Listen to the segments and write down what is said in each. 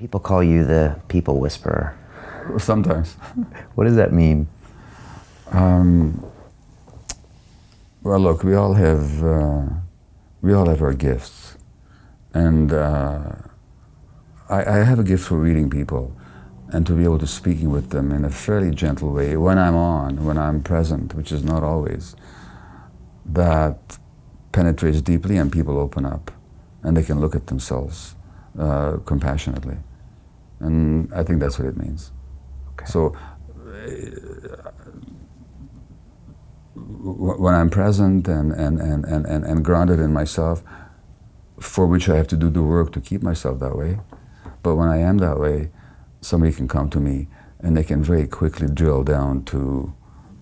People call you the people whisperer. Sometimes. What does that mean? Well, look, we all have our gifts, and I have a gift for reading people, and to be able to speaking with them in a fairly gentle way when I'm present, which is not always. That penetrates deeply, and people open up, and they can look at themselves compassionately, and I think that's what it means. Okay. So. When I'm present and grounded in myself, for which I have to do the work to keep myself that way, but when I am that way, somebody can come to me and they can very quickly drill down to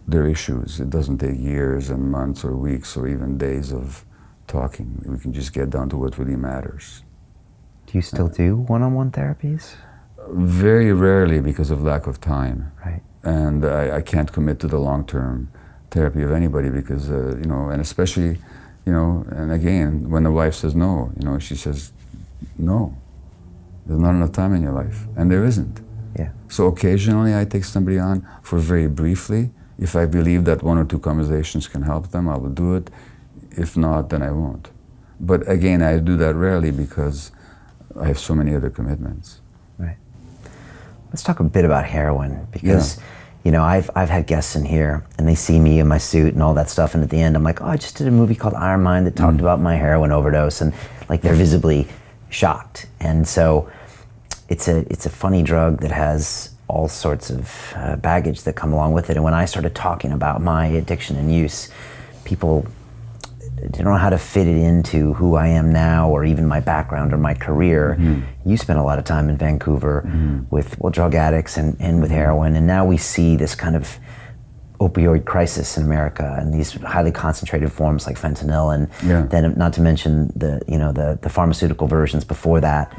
their issues. It doesn't take years and months or weeks or even days of talking. We can just get down to what really matters. Do you still do one-on-one therapies? Very rarely because of lack of time. Right. And I can't commit to the long-term therapy of anybody because, and especially, and again, when the wife says no, she says, no, there's not enough time in your life, and there isn't. Yeah. So occasionally I take somebody on for very briefly. If I believe that one or two conversations can help them, I will do it. If not, then I won't. But again, I do that rarely because I have so many other commitments. Right. Let's talk a bit about heroin because, I've had guests in here and they see me in my suit and all that stuff, and at the end I'm like, oh, I just did a movie called Iron Mind that talked about my heroin overdose, and like they're visibly shocked. And so it's a funny drug that has all sorts of baggage that come along with it. And when I started talking about my addiction and use, people don't know how to fit it into who I am now or even my background or my career. Mm-hmm. You spent a lot of time in Vancouver with drug addicts and with heroin, and now we see this kind of opioid crisis in America and these highly concentrated forms like fentanyl, and then not to mention the pharmaceutical versions before that,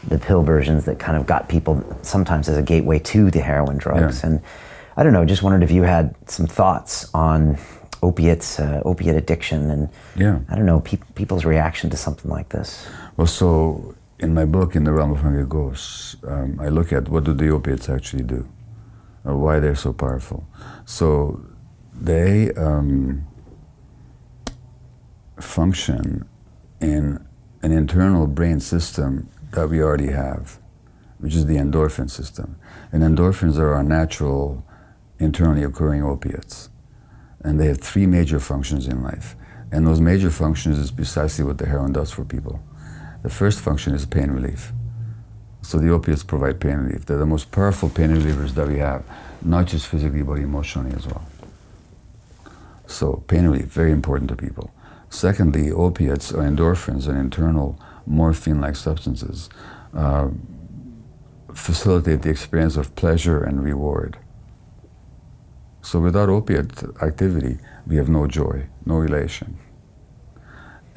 the pill versions that kind of got people sometimes as a gateway to the heroin drugs. And I don't know, just wondered if you had some thoughts on opiates, opiate addiction, and I don't know, people's reaction to something like this. Well, so in my book, In the Realm of Hungry Ghosts, I look at what do the opiates actually do, or why they're so powerful. So they function in an internal brain system that we already have, which is the endorphin system. And endorphins are our natural, internally occurring opiates. And they have three major functions in life. And those major functions is precisely what the heroin does for people. The first function is pain relief. So the opiates provide pain relief. They're the most powerful pain relievers that we have, not just physically, but emotionally as well. So pain relief, very important to people. Secondly, opiates or endorphins and internal morphine-like substances facilitate the experience of pleasure and reward. So without opiate activity, we have no joy, no elation.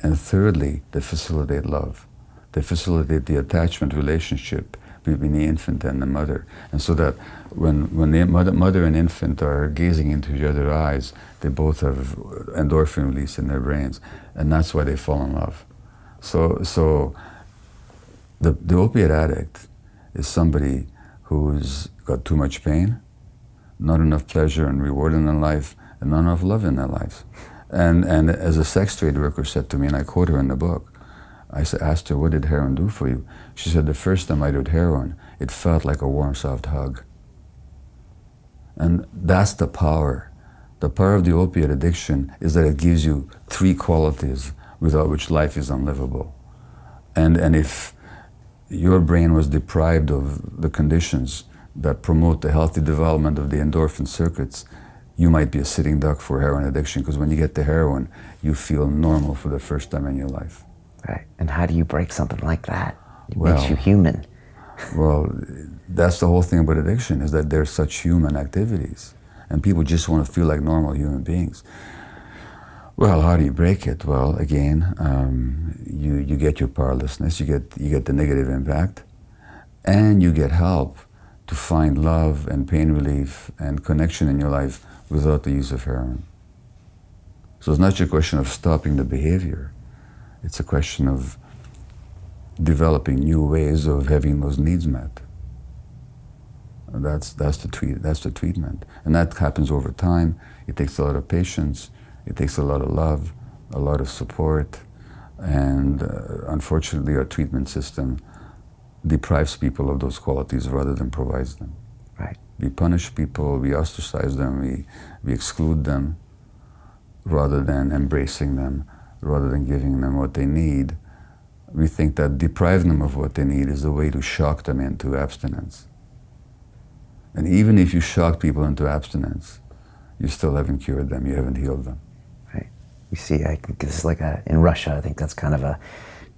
And thirdly, they facilitate love. They facilitate the attachment relationship between the infant and the mother. And so that when the mother and infant are gazing into each other's eyes, they both have endorphin release in their brains. And that's why they fall in love. So the opiate addict is somebody who's got too much pain, not enough pleasure and reward in their life, and not enough love in their lives. And as a sex trade worker said to me, and I quote her in the book, I asked her, what did heroin do for you? She said, the first time I did heroin, it felt like a warm, soft hug. And that's the power. The power of the opiate addiction is that it gives you three qualities without which life is unlivable. And if your brain was deprived of the conditions that promote the healthy development of the endorphin circuits, you might be a sitting duck for heroin addiction, because when you get to heroin, you feel normal for the first time in your life. Right. And how do you break something like that? It makes you human. Well, that's the whole thing about addiction, is that they're such human activities, and people just want to feel like normal human beings. Well, how do you break it? Well, again, you get your powerlessness, you get the negative impact, and you get help to find love and pain relief and connection in your life without the use of heroin. So it's not just a question of stopping the behavior. It's a question of developing new ways of having those needs met. That's the treatment. And that happens over time. It takes a lot of patience, it takes a lot of love, a lot of support, and unfortunately our treatment system deprives people of those qualities rather than provides them. Right. We punish people, we ostracize them, we exclude them rather than embracing them, rather than giving them what they need. We think that depriving them of what they need is the way to shock them into abstinence. And even if you shock people into abstinence, you still haven't cured them, you haven't healed them. Right. You see, I think this is like in Russia, I think that's kind of a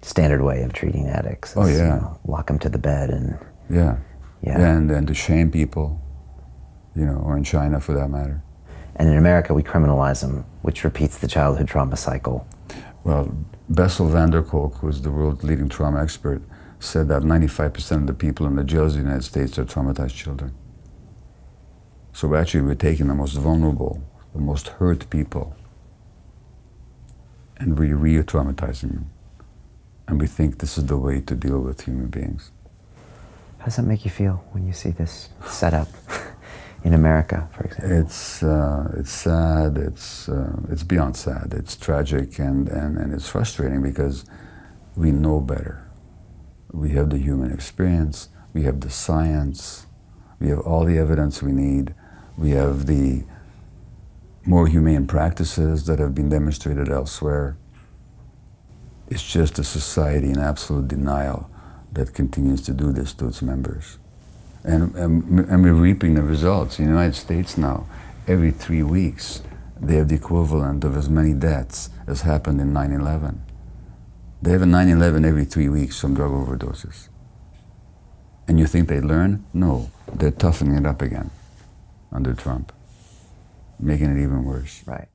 standard way of treating addicts. Oh, yeah. You know, lock them to the bed and... Yeah. Yeah. And to shame people, you know, or in China for that matter. And in America, we criminalize them, which repeats the childhood trauma cycle. Well, Bessel van der Kolk, who's the world's leading trauma expert, said that 95% of the people in the jails of the United States are traumatized children. So actually we're taking the most vulnerable, the most hurt people, and we're re-traumatizing them. And we think this is the way to deal with human beings. How does that make you feel when you see this set up in America, for example? It's sad, it's beyond sad, it's tragic, and it's frustrating because we know better. We have the human experience, we have the science, we have all the evidence we need, we have the more humane practices that have been demonstrated elsewhere. It's just a society in absolute denial that continues to do this to its members. And we're reaping the results. In the United States now, every 3 weeks, they have the equivalent of as many deaths as happened in 9/11. They have a 9/11 every 3 weeks from drug overdoses. And you think they learn? No, they're toughening it up again under Trump, making it even worse. Right.